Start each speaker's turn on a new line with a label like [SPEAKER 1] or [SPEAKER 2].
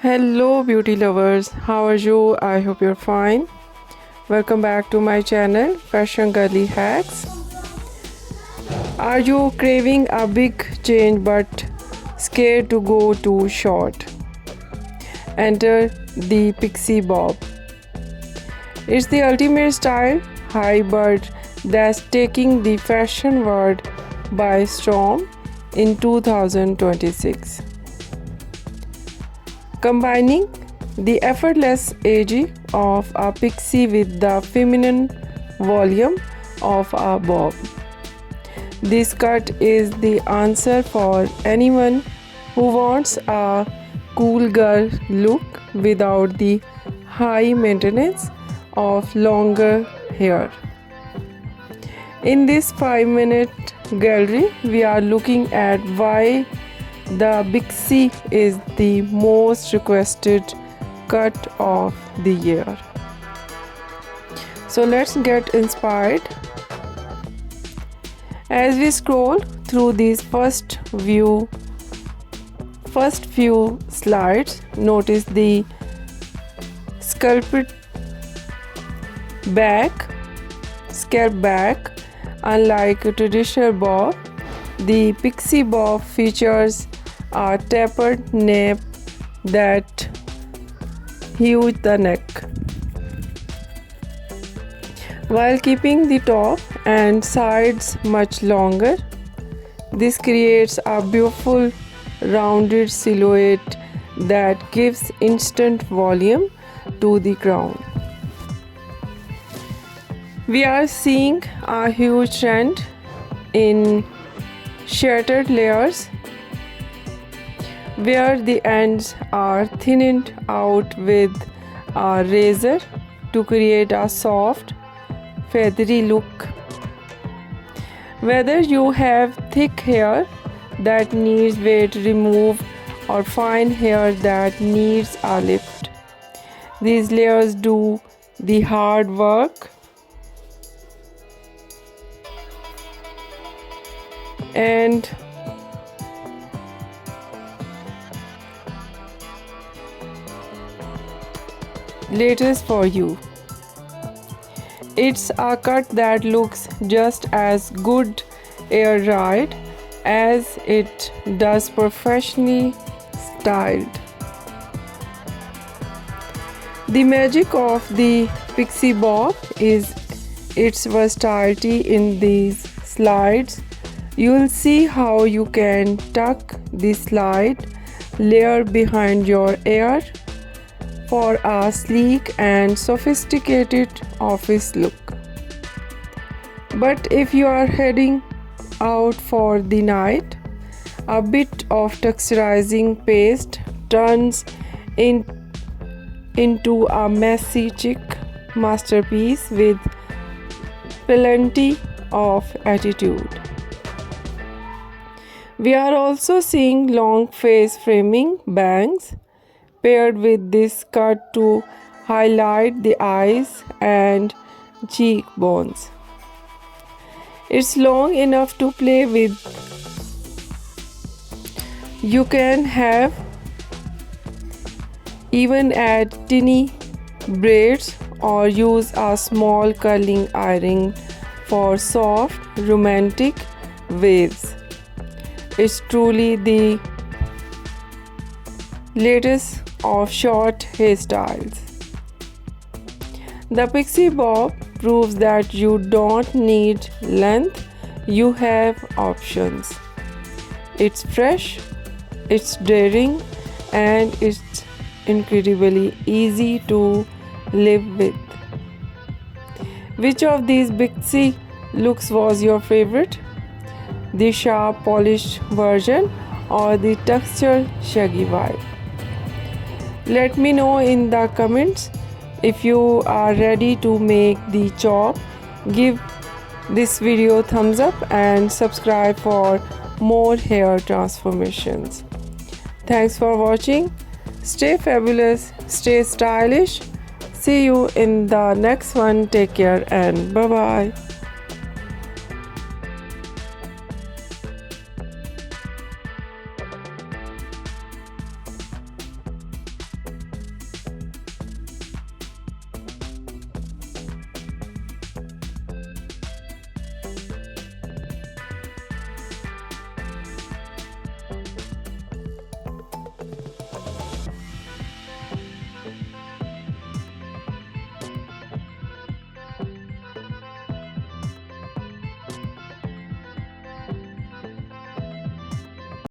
[SPEAKER 1] Hello beauty lovers, how are you? I hope you're fine. Welcome back to my channel Fashion Girly Hacks. Are you craving a big change but scared to go too short? Enter the Pixie Bob. It's the ultimate style hybrid that's taking the fashion world by storm in 2026. Combining the effortless edgy of a pixie with the feminine volume of a bob. This cut is the answer for anyone who wants a cool girl look without the high maintenance of longer hair. In this 5-minute gallery, we are looking at why the Pixie is the most requested cut of the year. So let's get inspired. As we scroll through these first few slides, notice the scalp back. Unlike a traditional bob, the Pixie Bob features a tapered nape that hues the neck, while keeping the top and sides much longer. This creates a beautiful rounded silhouette that gives instant volume to the crown. We are seeing a huge trend in shattered layers, where the ends are thinned out with a razor to create a soft, feathery look. Whether you have thick hair that needs weight removed or fine hair that needs a lift, these layers do the hard work. And latest for you. It's a cut that looks just as good air dried as it does professionally styled. The magic of the Pixie Bob is its versatility. In these slides, you'll see how you can tuck the slide layer behind your ear for a sleek and sophisticated office look. But if you are heading out for the night, a bit of texturizing paste turns into a messy chic masterpiece with plenty of attitude. We are also seeing long face framing bangs paired with this cut to highlight the eyes and cheekbones. It's long enough to play with. You can have even add tiny braids or use a small curling earring for soft romantic waves. It's truly the latest of short hairstyles. The Pixie Bob proves that you don't need length, you have options. It's fresh, it's daring, and it's incredibly easy to live with. Which of these Pixie looks was your favorite? The sharp polished version or the textured shaggy vibe? Let me know in the comments. If you are ready to make the chop, give this video a thumbs up and subscribe for more hair transformations. Thanks for watching. Stay fabulous, stay stylish. See you in the next one. Take care and bye bye.